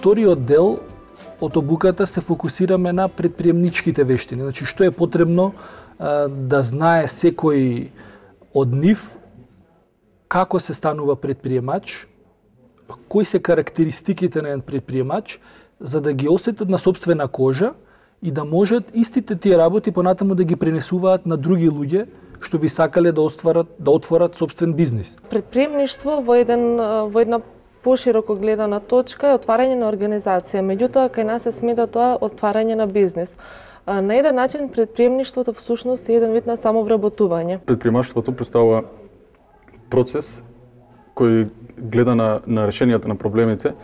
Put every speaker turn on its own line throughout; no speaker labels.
вториот дел од обуката се фокусираме на предприемничките вештини. Значи, што е потребно да знае секој од нив, како се станува предприемач, кои се карактеристиките на еден предприемач, за да ги осетат на собствена кожа и да можат истите тие работи понатаму да ги пренесуваат на други луѓе што би сакале да отворат собствен бизнис.
Предприемништво во една пошироко гледана точка е отварање на организација, меѓутоа кај нас се смета тоа отварање на бизнис. На еден начин предприемништвото всушност е еден вид на самовработување.
Предприемаштвото представува процес кој гледа на решенијата на проблемите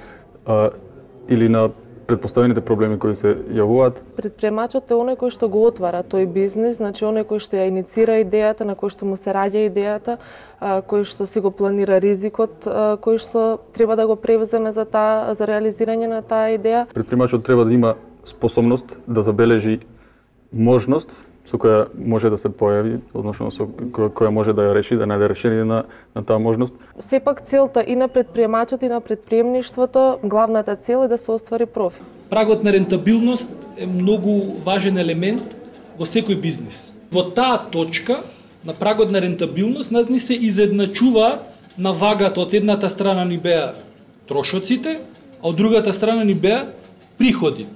или на предпоставените проблеми кои се јавуваат.
Предприемачот е оној кој што го отвара тој бизнис, значи оној кој што ја иницира идејата, на кој што му се раѓа идејата, кој што си го планира ризикот, кој што треба да го превземе за реализирање на таа идеја.
Предприемачот треба да има способност да забележи можност со која може да се појави, односно со која може да ја реши, да најде решение на таа можност.
Сепак целта и на предприемачот и на предприемништвото, главната цел е да се оствари профит.
Прагот на рентабилност е многу важен елемент во секој бизнис. Во таа точка на прагот на рентабилност нас ни се изедначуваат на вагата, од едната страна ни беа трошоците, а од другата страна ни беа приходите.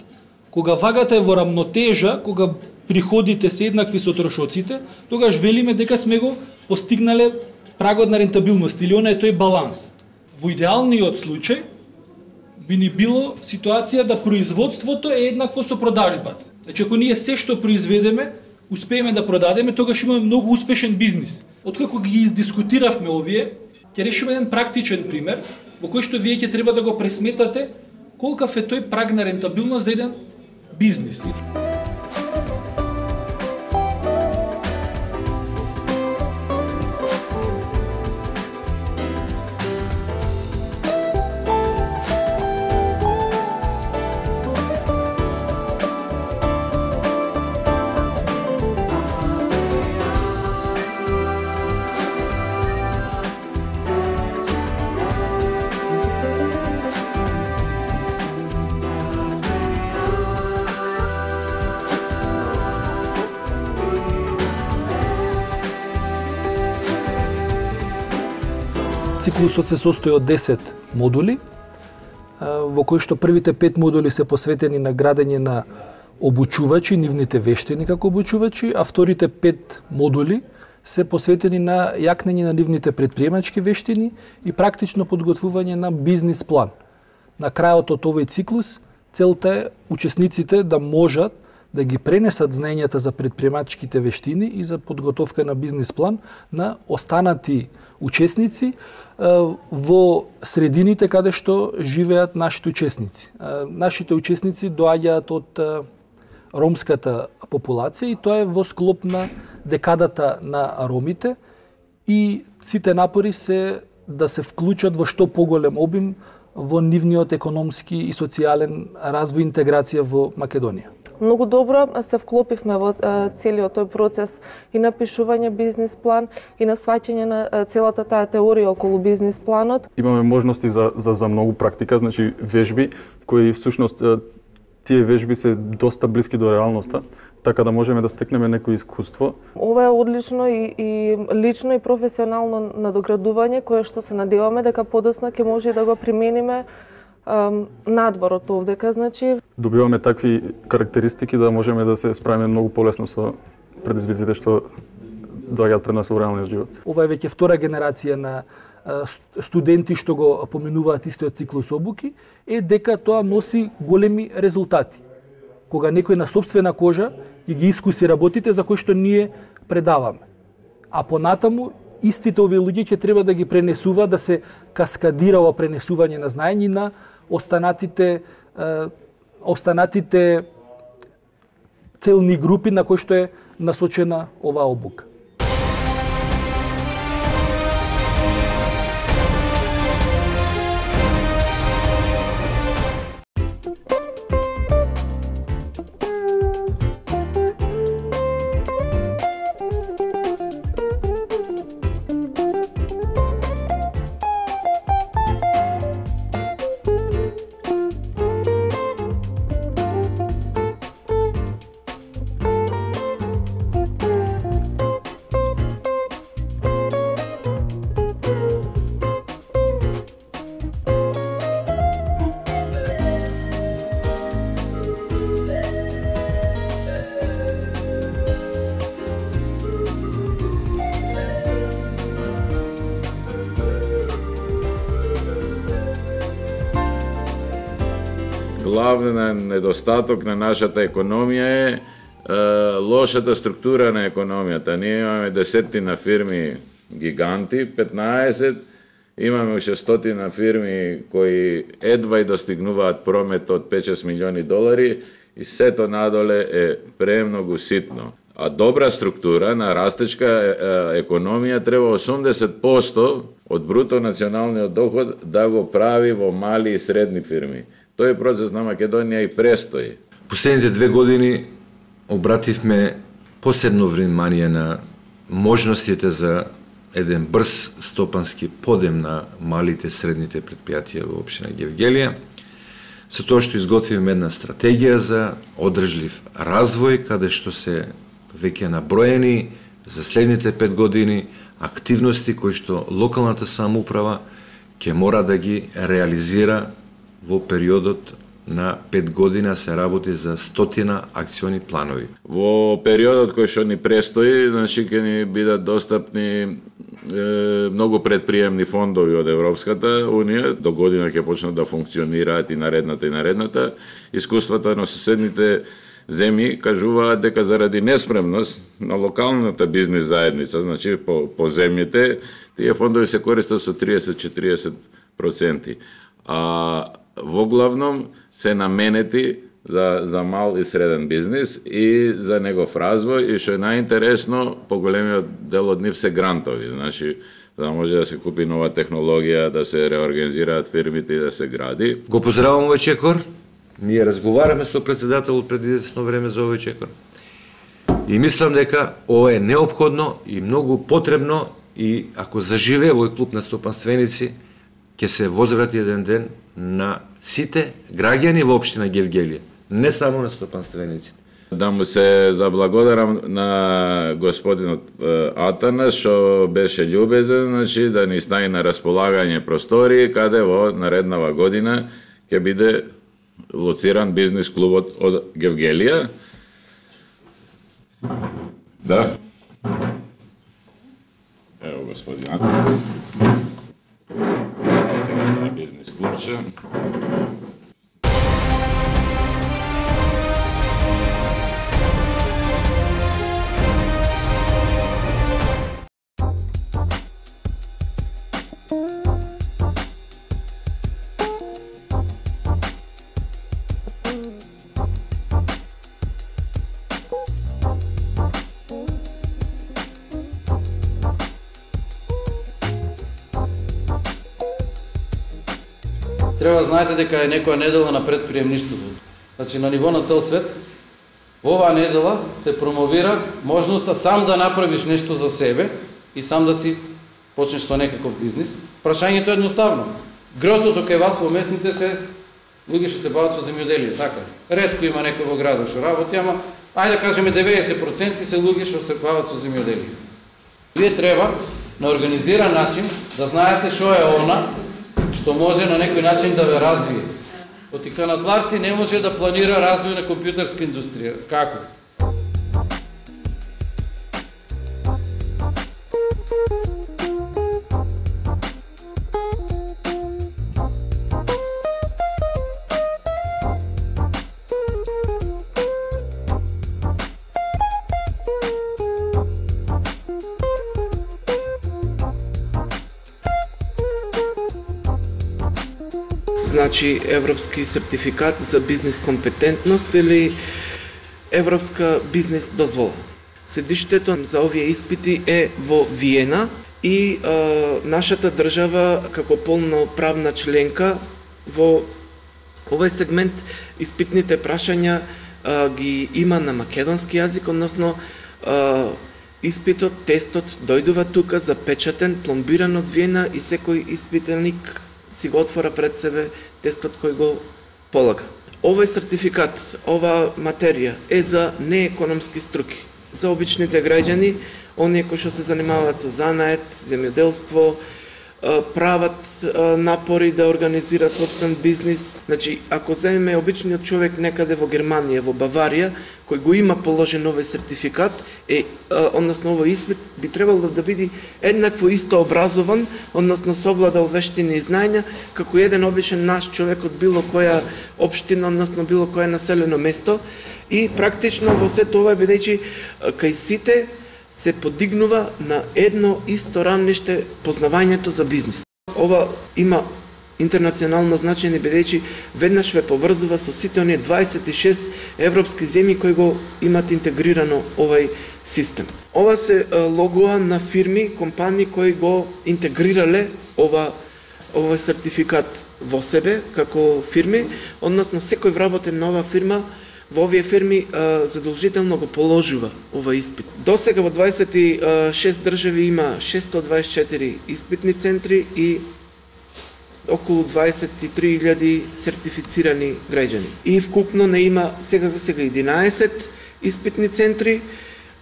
Кога вагата е во рамнотежа, кога приходите се еднакви со трошоците, тогаш велиме дека сме го постигнале прагот на рентабилност или она е тој баланс. Во идеалниот случај би ни било ситуација да производството е еднакво со продажбата. Значи ако ние се што произведеме, успееме да продадеме, тогаш имаме многу успешен бизнис. Откако ги издискутиравме овие, ќе решиме еден практичен пример во кој што вие ќе треба да го пресметате колкав е тој праг на рентабилност за еден бизнис.
Циклусот се состои од 10 модули, во кои што првите 5 модули се посветени на градење на обучувачи, нивните вештини како обучувачи, а вторите 5 модули се посветени на јакнење на нивните предприемачки вештини и практично подготвување на бизнис план. На крајот од овој циклус, целта е учесниците да можат да ги пренесат знаењата за предприемачките вештини и за подготовка на бизнис план на останати учесници во средините каде што живеат нашите учесници. Нашите учесници доаѓаат од ромската популација и тоа е во склоп на декадата на ромите и сите напори се да се вклучат во што поголем обим во нивниот економски и социјален развој и интеграција во Македонија.
Многу добро се вклопивме во целиот тој процес и на пишување бизнис план и на сваќање на целата таа теорија околу бизнис планот.
Имаме можности за многу практика, значи вежби кои всушност тие вежби се доста блиски до реалноста, така да можеме да стекнеме некој искуство.
Ова е одлично и лично и професионално надоградување кое што се надеваме дека подоцна ќе може да го примениме надвор од овдека, значи
добиваме такви карактеристики да можеме да се справиме многу полесно со предизвиците што доаѓаат пред нас во реалниот живот.
Ова е веќе втора генерација на студенти што го поминуваат истиот циклус обуки, е дека тоа носи големи резултати. Кога некој на сопствена кожа ги искуси работите за кои што ние предаваме. А понатаму истите овие луѓе ќе треба да ги пренесува, да се каскадира ова пренесување на знаење на останатите целни групи на кои што е насочена оваа обука.
главен недостаток на нашата економија е лошата структура на економијата. Ние имаме десетина фирми гиганти, 15, имаме уште стотина фирми кои едва и достигнуваат промет од 5-6 милиони долари и сето надоле е премногу ситно. А добра структура на растечка економија треба 80% од бруто националниот доход да го прави во мали и средни фирми. Тој процес на Македонија и престои.
Последните 2 години обративме посебно внимание на можностите за еден брз стопански подем на малите и средните предпријатија во општина Гевгелија, со тоа што изготвивме една стратегија за одржлив развој, каде што се веќе наброени за следните 5 години активности кои што локалната самоуправа ќе мора да ги реализира во периодот на 5 година. Се работи за 100 акциони планови.
Во периодот кој што ни престои, значи ќе ни бидат достапни многу предприемни фондови од Европската Унија. До година ќе почнат да функционираат и наредната. Искуствата на соседните земји кажуваат дека заради неспремност на локалната бизнис заедница, значи по земјите, тие фондови се користат со 30-40%. А во главном се наменети за мал и среден бизнис и за негов развој, и што е најинтересно, поголемиот дел од нив се грантови, значи да може да се купи нова технологија, да се реорганизираат фирмите и да се гради.
Го поздравувам овој чекор. Ние разговараме со председателот пред известно време за овој чекор. И мислам дека ова е неопходно и многу потребно, и ако заживее овој клуб на стопанственици, ќе се возврати еден ден на сите граѓани во општина Гевгелија, не само на стопанствениците.
Да му се заблагодарам на господинот Атанас што беше љубезен, значи да ни стави на располагање простори каде во нареднава година ќе биде лоциран бизнис клубот од Гевгелија. Да. Ево господин Атанас. А сега таа бизнис клубче.
Треба знаете дека е некоја недела на предприемништвото. Значи на ниво на цел свет, во оваа недела се промовира можноста сам да направиш нешто за себе и сам да си почнеш со некаков бизнис. Прашањето е едноставно. Гротото кај вас во местните се луѓе што се бават со земјоделие, така. Ретко има некој во градот што работи, ама ајде да кажеме 90% се луѓе што се бават со земјоделие. Вие треба на организиран начин да знаете што е она што може на некој начин да ве развие. Отиканатларци не може да планира развој на компјутерска индустрија. Како?
Значи европски сертификат за бизнес компетентност или европска бизнес дозвола. Седиштето за овие испити е во Виена и нашата држава како полноправна членка во овој сегмент испитните прашања ги има на македонски јазик, односно испитот, тестот дојдува тука запечатен, пломбиран од Виена и секој испитеник си го отвора пред себе тестот кој го полага. Овој сертификат, ова материја е за неекономски струки, за обичните граѓани, оние кои што се занимаваат со занает, земјоделство, прават напори да организираат собствен бизнис. Значи, ако земеме обичниот човек некаде во Германија, во Баварија, кој го има положен овој сертификат, односно овој испит би требало да биде еднакво исто образован, односно совладал вештини и знања, како еден обичен наш човек од било која општина, односно било кое населено место, и практично во сето ова бидејќи кај сите се подигнува на едно исто рамниште познавањето за бизнис. Ова има интернационално значење бидејќи веднаш ве поврзува со сите оние 26 европски земји кои го имат интегрирано овај систем. Ова се логоа на фирми, компании кои го интегрирале овој сертификат во себе како фирми, односно секој вработен на оваа фирма во овие фирми задолжително го положува ова испит. До сега во 26 држави има 624 испитни центри и околу 23.000 сертифицирани граѓани. И вкупно не има сега 11 испитни центри.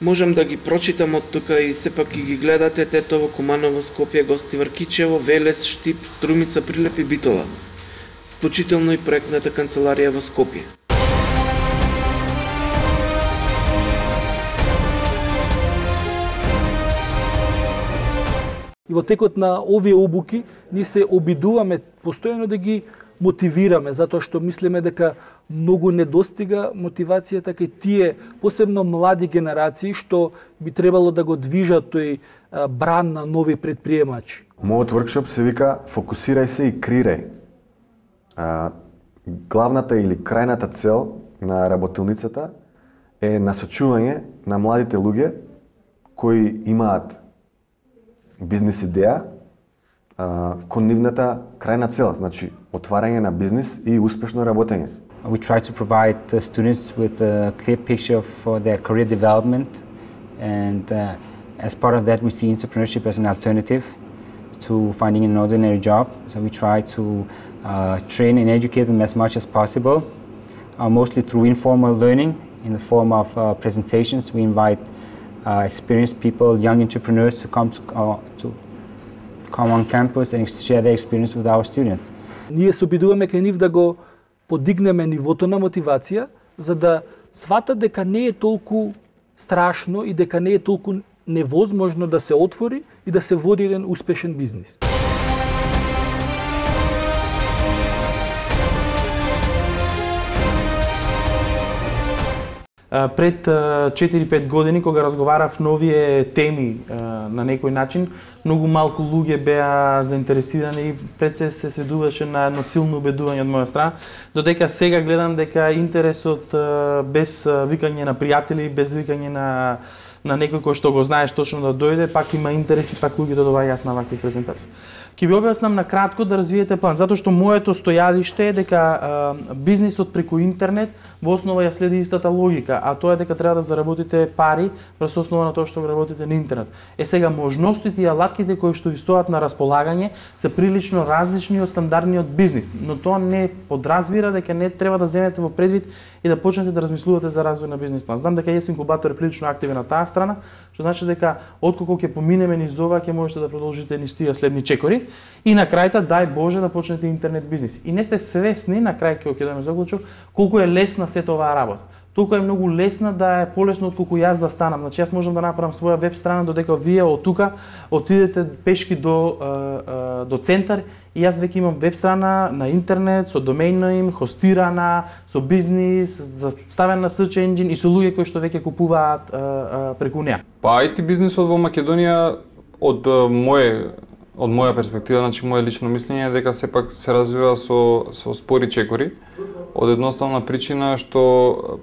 Можам да ги прочитам од тука и сепак и ги гледате: Тетово, Куманово, Скопје, Гостивар, Кичево, Велес, Штип, Струмица, Прилеп и Битола. Вклучително и проектната канцеларија во Скопје.
И во текот на овие обуки ние се обидуваме постојано да ги мотивираме, затоа што мислиме дека многу недостига мотивацијата кај тие, посебно млади генерации, што би требало да го движат тој бран на нови предприемачи.
Мојот воркшоп се вика "Фокусирај се и креирај". Главната или крајната цел на работилницата е насочување на младите луѓе кои имаат бизнес идеја кон нивната крајна цел, значи отварање на бизнес и успешно работење.
We try to provide the students with a clear picture for their career development, and as part of that we see entrepreneurship as an alternative to finding an ordinary job. So we try to train and educate them as much as possible, mostly through informal learning in the form of presentations. We invite experienced people, young entrepreneurs to come on campus and share their experience with our students.
Ние се обидуваме кај нив да го подигнеме нивото на мотивација, за да сватат дека не е толку страшно и дека не е толку невозможно да се отвори и да се води еден успешен бизнис.
Пред 4-5 години, кога разговарав новие теми на некој начин, многу малку луѓе беа заинтересирани и пред се седуваше на едно силно убедување од моја страна, додека сега гледам дека интересот без викање на пријатели, без викање на некој кој што го знаеш точно да дојде, пак има интерес и пак луѓето доаѓаат на вакви презентации. Ќе ви објаснам на кратко да развиете план, затоа што моето стојалиште е дека бизнисот преку интернет во основа ја следи истата логика, а тоа е дека треба да заработите пари врз основа на тоа што работите на интернет. Сега можностите и алатките кои што ви стојат на располагање се прилично различни од стандардниот бизнис, но тоа не подразбира дека не треба да земете во предвид и да почнете да размислувате за развој на бизнис план. Знам дека Јес Инкубатор е прилично активен на таа страна, што значи дека отколку ќе поминеме низ ова, ќе можете да продолжите низ тие следни чекори и на крајта, дај Боже, да почнете интернет бизнис. И не сте свесни, на крај ќе да ме заклучу, колку е лесна сето оваа работа. Толку е многу лесна да е полесно отколку јас да станам. Значи јас можам да направам своја веб страна додека вие од тука отидете пешки до центар и јас веќе имам веб страна на интернет со домејно им, хостирана, со бизнис, ставен на search engine и со луѓе кои што веќе купуваат преку неа.
Па IT бизнисот во Македонија од моја перспектива, значи моје лично мислење е дека сепак се развива со спори чекори, од едноставна причина што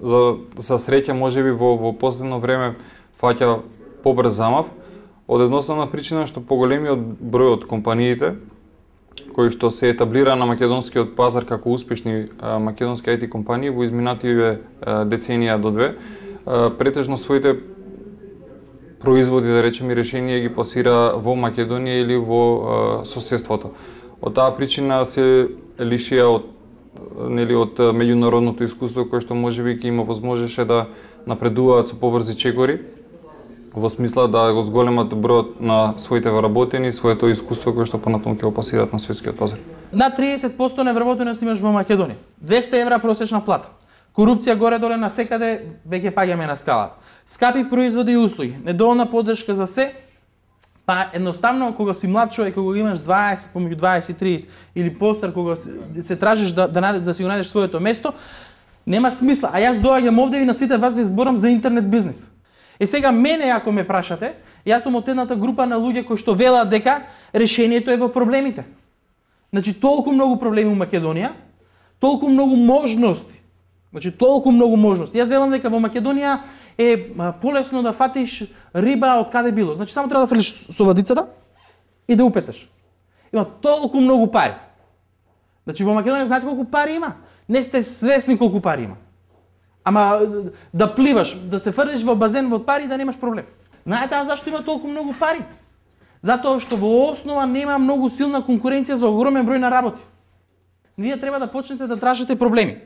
за среќа можеби во последно време фаќа побрз замав, од едноставна причина што поголемиот број од компаниите кои што се етаблира на македонскиот пазар како успешни македонски IT компании во изминативе деценија до две, претежно своите производи, да речеме, решенија ги пласира во Македонија или во соседството. Од таа причина се лишија од меѓународното искуство кое што можеби ќе има возможеше да напредуваат со побрзи чекори во смисла да го зголемат бројот на своите вработени, своето искуство кое што понатаму ќе го пасираат на светскиот пазар.
Над 30% на вработеност имаш во Македонија. 200 евра просечна плата. Корупција горе-доле на секаде, веќе паѓаме на скалата. Скапи производи и услуги, недоволна поддршка за се, па едноставно кога си млад човек, кога имаш 20, помеѓу 20 и 30 или постар, кога се тражиш да си го најдеш своето место, нема смисла. А јас доаѓам овде и на сите вас ви зборам за интернет бизнес. И сега мене ако ме прашате, јас сум од едната група на луѓе кои што велат дека решението е во проблемите. Значи толку многу проблеми во Македонија, толку многу можности. Значи толку многу можности. Јас велам дека во Македонија е полесно да фатиш риба од каде било. Значи само треба да фрлиш со вадицата и да упецаш. Има толку многу пари. Значи во Македонија знаете колку пари има? Не сте свесни колку пари има. Ама да пливаш, да се фрлиш во базен во пари да немаш проблем. Знаете зашто има толку многу пари? Затоа што во основа нема многу силна конкуренција за огромен број на работи. Вие треба да почнете да тражите проблеми.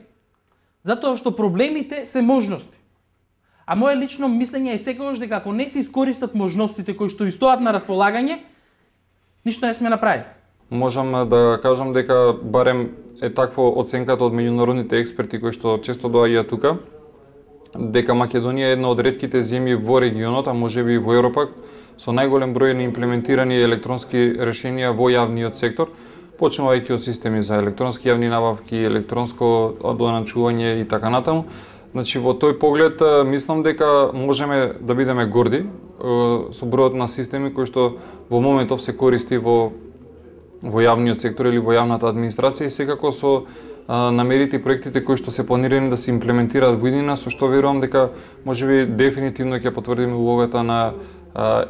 Затоа што проблемите се можности. А моje лично мислење е секогаш дека ако не се искористат можностите кои што стојат на располагање, ништо не сме направили.
Можам да кажам дека барем е такво оценката од меѓународните експерти кои што често доаѓаат тука, дека Македонија е една од ретките земји во регионот, а можеби и во Европа, со најголем број на имплементирани електронски решенија во јавниот сектор, почнувајќи од системи за електронски јавни набавки, електронско доначување и така натаму. Значи во тој поглед мислам дека можеме да бидеме горди со бројот на системи кои што во моментов се користи во јавниот сектор или во јавната администрација и секако со намерите и проектите кои што се планирани да се имплементираат во иднина, со што верувам дека можеби дефинитивно ќе потврдиме улогата на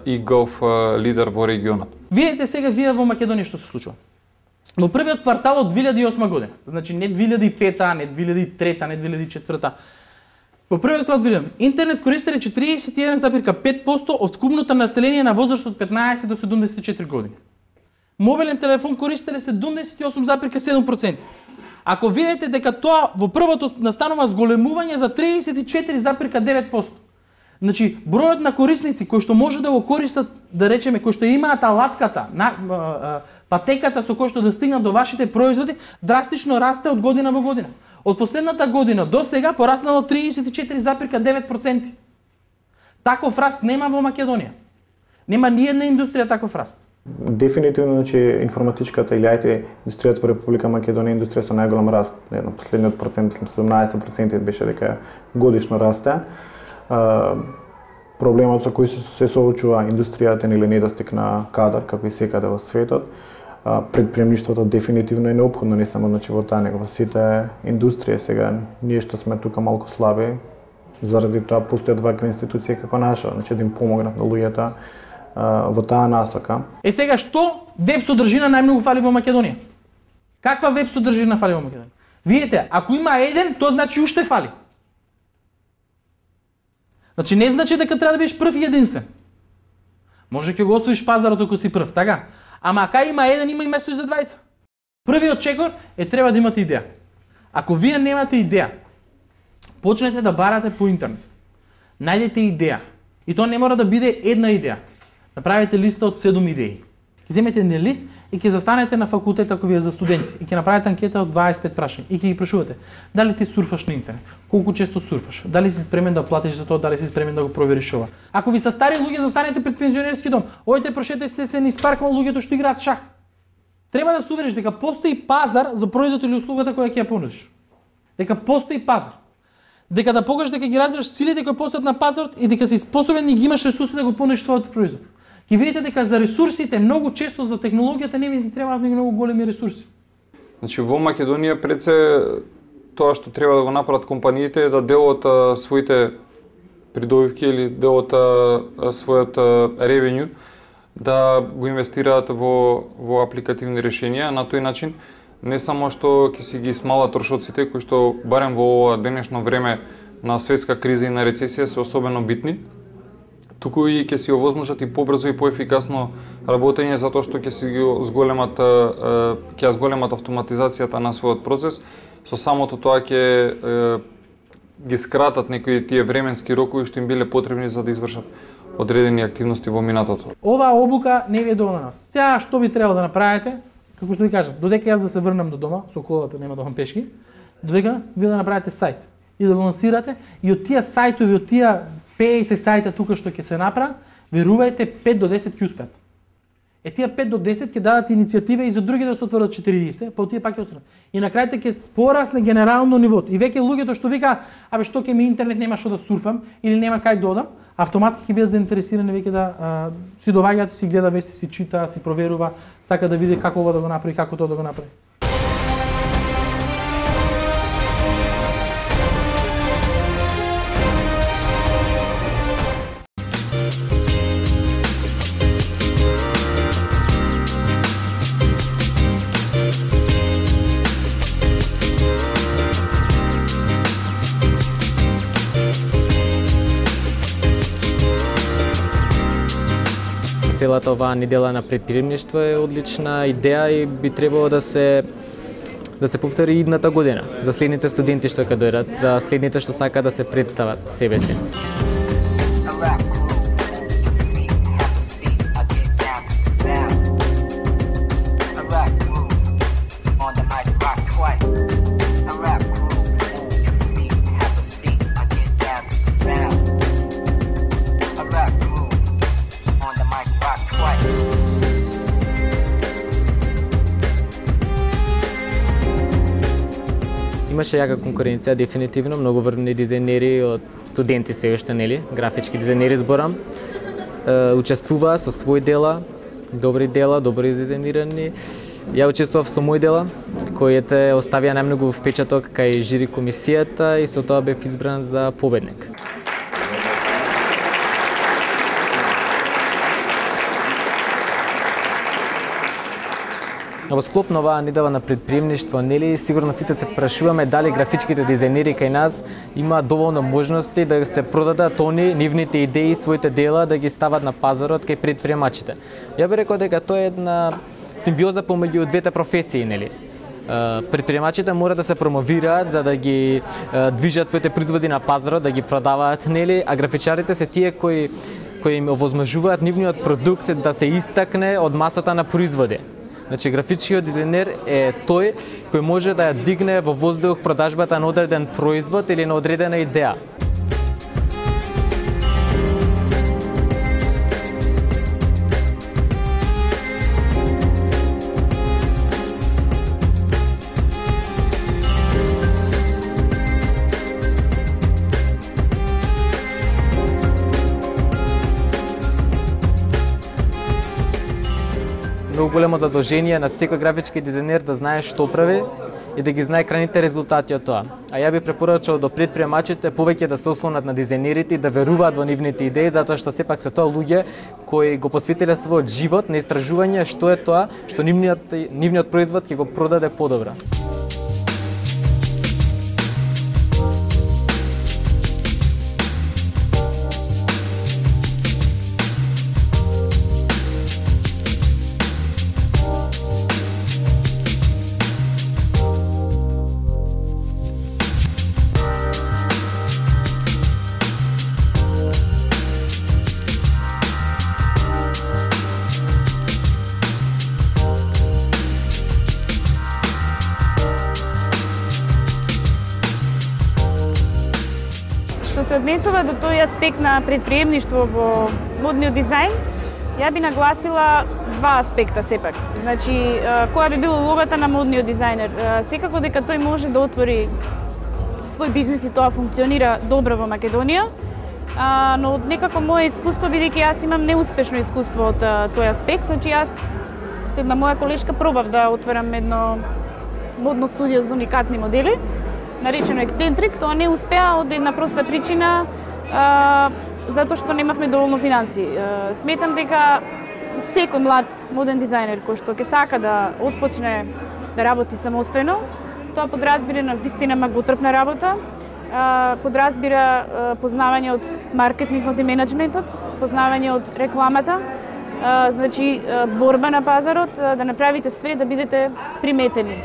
e-gov лидер во регионот.
Видете сега во Македонија што се случува. Во првиот квартал од 2008 година, значи не 2005-та, не 2003-та, не 2004-та, во првиот квартал видам, интернет користеле 41,5% од купното население на возраст од 15 до 74 години. Мобилен телефон користеле 78,7%. Ако видите дека тоа во првото настанува зголемување за 34,9%. Значи, бројот на корисници кои што може да го користат, да речеме, кои што имаат алатката, патеката со кој што да стигнат до вашите производи, драстично расте од година во година. Од последната година до сега пораснало 34,9%. Таков раст нема во Македонија. Нема ни една индустрија таков раст.
Дефинитивно, значи, информатичката или IT индустријата во Република Македонија е индустрија со најголем раст. На последниот процент, 17% беше дека годишно расте. Проблемот со кој се соочува индустријата или недостиг на кадар, како и секаде во светот, предприемништвото дефинитивно е неопходно, не само во таа, него во сите индустрија. Сега ние што сме тука малку слаби, заради тоа постојат вакви институции како наша, значи да им помогнат на луѓето во таа насока.
Сега што веб содржина најмногу фали во Македонија? Каква веб содржина фали во Македонија? Видите, ако има еден, тоа значи уште фали. Значи не значи дека треба да бидеш прв и единствен. Може ќе го освоиш пазарот ако си прв, така? Ама ако има еден, има и место и за двајца. Првиот чекор е треба да имате идеја. Ако вие немате идеја, почнете да барате по интернет. Најдете идеја. И тоа не мора да биде една идеја. Направете листа од 7 идеи. Ќе земете еден лист и ќе застанете на факултет ако вие за студенти и ќе направите анкета од 25 прашања и ќе ги прашувате дали ти сурфаш на интернет, колку често сурфаш, дали си спремен да платиш за тоа, дали си спремен да го провериш ова. Ако ви се стари луѓе, застанете пред пензионерски дом, одите прошетајте се низ парк, луѓето што играат шах. Треба да се увериш дека постои пазар за производот или услугата која ќе ја понудиш. Дека постои пазар. Дека да покажеш дека ги разбираш силите кои постојат на пазарот и дека си способен и ги имаш ресурси да го понудиш твојот производ. Ќе видите дека за ресурсите многу често за технологијата не ви требаат многу големи ресурси.
Значи во Македонија пред се тоа што треба да го направат компаниите е да дел од своите придобивки или дел од својот ревенју да го инвестираат во апликативни решенија. На тој начин не само што ќе си ги смалат трошоците кои што барем во ова денешно време на светска криза и на рецесија се особено битни, туку и ќе си овозможат и побрзо и поефикасно работење затоа што ќе си зголемат автоматизацијата на својот процес. Со самото тоа ќе ги скратат некои тие временски рокови што им биле потребни за да извршат одредени активности во минатото.
Оваа обука не ви е доволна. Сега што би требало да направите? Како што ви кажам, додека јас да се врнам до дома, со колата нема да ходам пешки, додека ви да направите сајт и да го лансирате и од тие сајтови, од тие 50 сајта тука што ќе се направат, верувајте 5 до 10 ќе успеат. Тие 5 до 10 ќе дадат иницијатива и за други да се отворат 40, па тие пак ќе останат. И на крајте ќе порасне генерално нивото. И веќе луѓето што викаат, абе што ќе ми интернет, нема што да сурфам или нема кај да одам, автоматски ќе бидат заинтересирани веќе да си доаѓаат, си гледа вести, си чита, си проверува, сака да види како ова да го направи, како тоа да го направи.
Целата оваа недела на предприемништво е одлична идеја и би требало да се повтори идната година за следните студенти што ќе дојдат, за следните што сакаат да се представат себе си. Имаше јака конкуренција, дефинитивно, многу врвни дизајнери од студенти се уште, нели, графички дизајнери зборам, учествуваа со своји дела, добри дизајнирани. Ја учествував со мој дела, кои оставија најмногу впечаток кај жири комисијата и со тоа бев избран за победник. Во склоп на оваа недела на предприемништво, нели, сигурно сите се прашуваме дали графичките дизајнери кај нас имаат доволно можности да се продадат нивните идеи, своите дела, да ги стават на пазарот кај предприемачите. Ја би рекол дека тоа е една симбиоза помеѓу двете професии, нели. Предприемачите мора да се промовираат за да ги движат своите производи на пазарот, да ги продаваат, нели, а графичарите се тие кои им овозможуваат нивниот продукт да се истакне од масата на производи. Значи, графичкиот дизајнер е тој кој може да ја дигне во воздух продажбата на одреден производ или на одредена идеја. Многу големо задолжение на секој графички дизајнер да знае што прави и да ги знае крајните резултати од тоа. А ја би препорачал до предприемачите повеќе да се ослонат на дизајнерите и да веруваат во нивните идеи, затоа што сепак се тоа луѓе кои го посветиле својот живот на истражување што е тоа што нивниот производ ќе го продаде подобро.
Што се однесува до тој аспект на предприемништво во модниот дизајн, ја би нагласила два аспекта сепак. Значи, која би била улогата на модниот дизајнер? Секако дека тој може да отвори свој бизнес и тоа функционира добро во Македонија, но од некако моје искуство, бидејќи јас имам неуспешно искуство од тој аспект, значи јас со една моја колешка пробав да отворам едно модно студио за уникатни модели, наречено Ексцентрик. Тоа не успеа од една проста причина, затоа што немавме доволно финанси. Сметам дека секој млад моден дизајнер кој што ќе сака да отпочне да работи самостојно, тоа подразбира на вистина многотрпна работа, подразбира познавање од маркетингот и менеджментот, познавање од рекламата, значи борба на пазарот, да направите све да бидете приметени.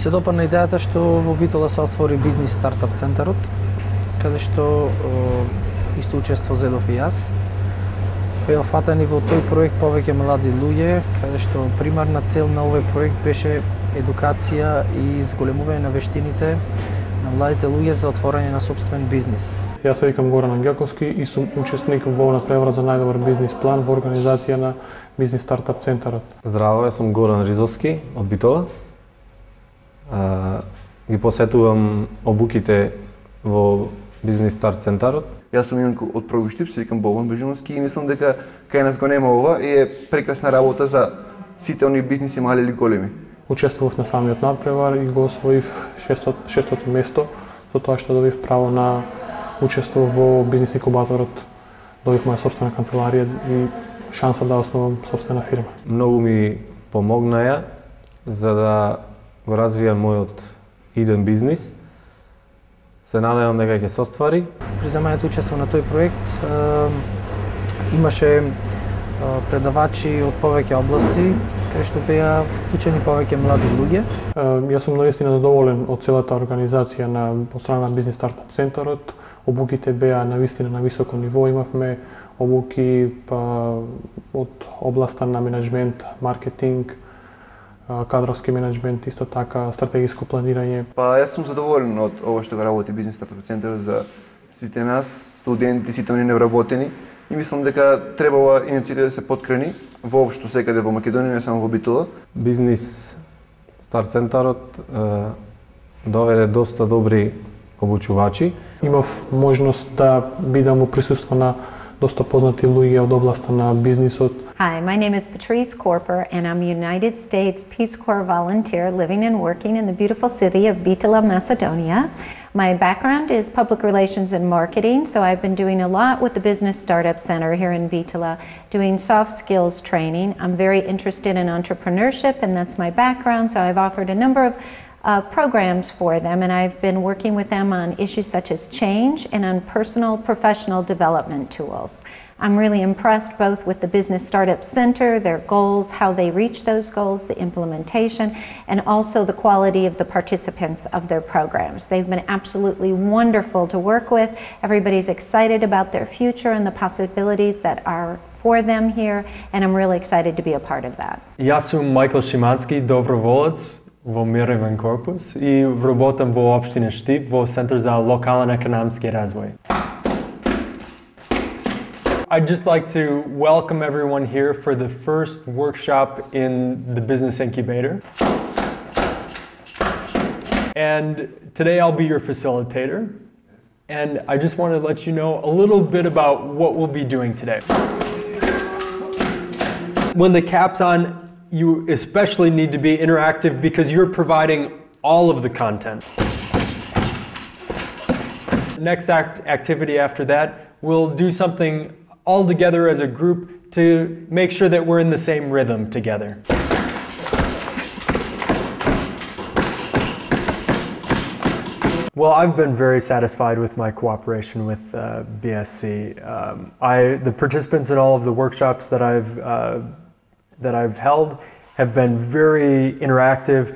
се допадна идејата што во Битола се отвори бизнис стартап центарот, каде што исто учество зедов и јас. Беа фатани во тој проект повеќе млади луѓе, каде што примарна цел на овој проект беше едукација и зголемување на вештините на младите луѓе за отворање на сопствен бизнис.
Јас се викам Горан Ангелковски и сум учесник во надпревар за најдобар бизнис план во организација на бизнис стартап центарот.
Здраво, јас сум Горан Ризовски од Битола. Ги посетувам обуките во бизнис старт центарот.
Јас сум Јанко од Први Штип, се викам Богдан Бежиновски и мислам дека кај нас го нема ова и е прекрасна работа за сите оние бизниси мали или големи.
Учествував на самиот надпревар и го освоив 600 место, со тоа што добив право на учество во бизнис инкубаторот. Добив моја собствена канцеларија и шанса да основам собствена фирма.
Многу ми помогнаја за да го развијам мојот иден бизнис. Се надевам дека ќе се оствари.
При земањето учество на тој проект имаше предавачи од повеќе области, кај што беа вклучени повеќе млади луѓе.
Јас сум наистина задоволен од целата организација на страна на бизнис стартап центарот. Обуките беа навистина на високо ниво, имавме обуки од областа на менеджмент, маркетинг, кадровски менеджмент, исто така стратегиско планирање.
Јас сум задоволен од ова што го работи бизнис стартап центарот за сите нас, студенти, сите оние невработени и мислам дека треба ова иницијатива да се поткрени воопшто секаде во Македонија, не само во Битола.
Бизнис старт центарот доведе доста добри обучувачи.
Имав можност да бидам во присуство на доста познати луѓе од областа на бизнисот.
Hi, my name is Patrice Corper and I'm a United States Peace Corps volunteer living and working in the beautiful city of Bitola, Macedonia. My background is public relations and marketing, so I've been doing a lot with the Business Startup Center here in Bitola, doing soft skills training. I'm very interested in entrepreneurship and that's my background, so I've offered a number of programs for them, and I've been working with them on issues such as change and on personal professional development tools. I'm really impressed both with the Business Startup Center, their goals, how they reach those goals, the implementation, and also the quality of the participants of their programs. They've been absolutely wonderful to work with. Everybody's excited about their future and the possibilities that are for them here, and I'm really excited to be a part of that.
Јас сум Мајкл Шимански, доброволец во Мировен корпус и работам во општина Штип во Центар за локален економски развој. I'd just like to welcome everyone here for the first workshop in the Business Incubator. And today I'll be your facilitator. And I just want to let you know a little bit about what we'll be doing today. When the cap's on, you especially need to be interactive because you're providing all of the content. Next activity after that, we'll do something all together as a group to make sure that we're in the same rhythm together. Well, I've been very satisfied with my cooperation with BSC. The participants in all of the workshops that I've held have been very interactive.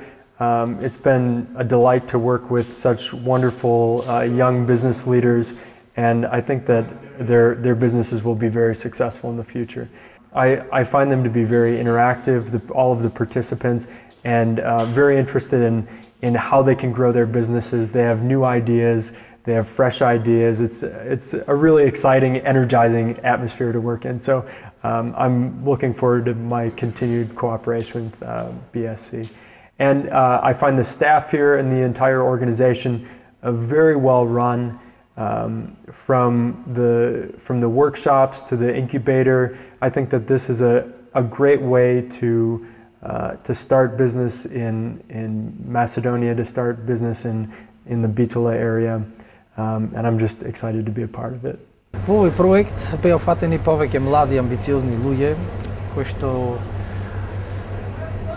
It's been a delight to work with such wonderful young business leaders, and I think that their businesses will be very successful in the future. I find them to be very interactive, all of the participants, and very interested in how they can grow their businesses. They have new ideas, they have fresh ideas. It's a really exciting, energizing atmosphere to work in. So I'm looking forward to my continued cooperation with BSC. And I find the staff here and the entire organization very well run. From the workshops to the incubator, I think that this is a great way to start business in Macedonia, to start business in the Bitola area, and I'm just excited to be a part of it.
Во овој проект беа фатени повеќе млади амбициозни луѓе кои што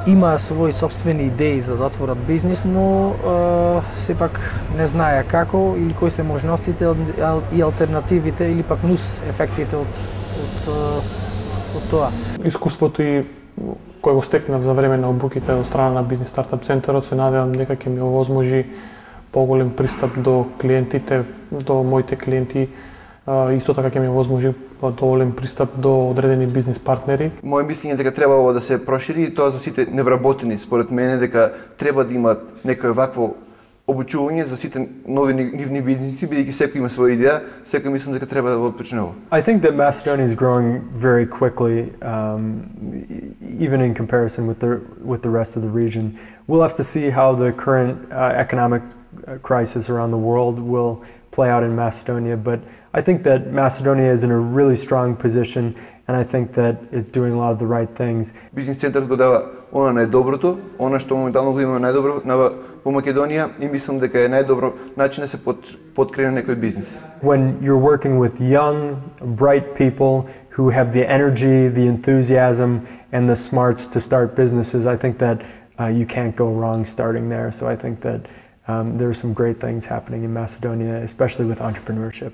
имаа своји сопствени идеи за да отворат бизнис, но сепак не знаеа како или кои се можностите и алтернативите или пак нус ефектите од тоа.
Искуството и кој го стекнав за време на обуките од страна на Бизнис Стартап Центарот, се надевам дека ќе ми овозможи поголем пристап до клиентите, до моите клиенти, исто така ќе ми овозможи доволен пристап до одредени бизнис партнери.
Моје мислење дека треба ова да се прошири и тоа за сите невработени. Според мене дека треба да имат некој вакво обучување за сите нови нивни бизниси, бидејќи секој има своја идеја, секој мислам дека треба да го отпочне ова.
I think that Macedonia is growing very quickly, even in comparison with the rest of the region. We'll have to see how the current economic crisis around the world will play out in Macedonia, but I think that Macedonia is in a really strong position, and I think that it's doing a lot of the right things.
Бизнис центарот го дава она најдоброто, она што моментално го има најдобро во Македонија и мислам дека е најдобро начин да се подкрени некој бизнис.
When you're working with young, bright people who have the energy, the enthusiasm, and the smarts to start businesses, I think that you can't go wrong starting there. So I think that there are some great things happening in Macedonia, especially with entrepreneurship.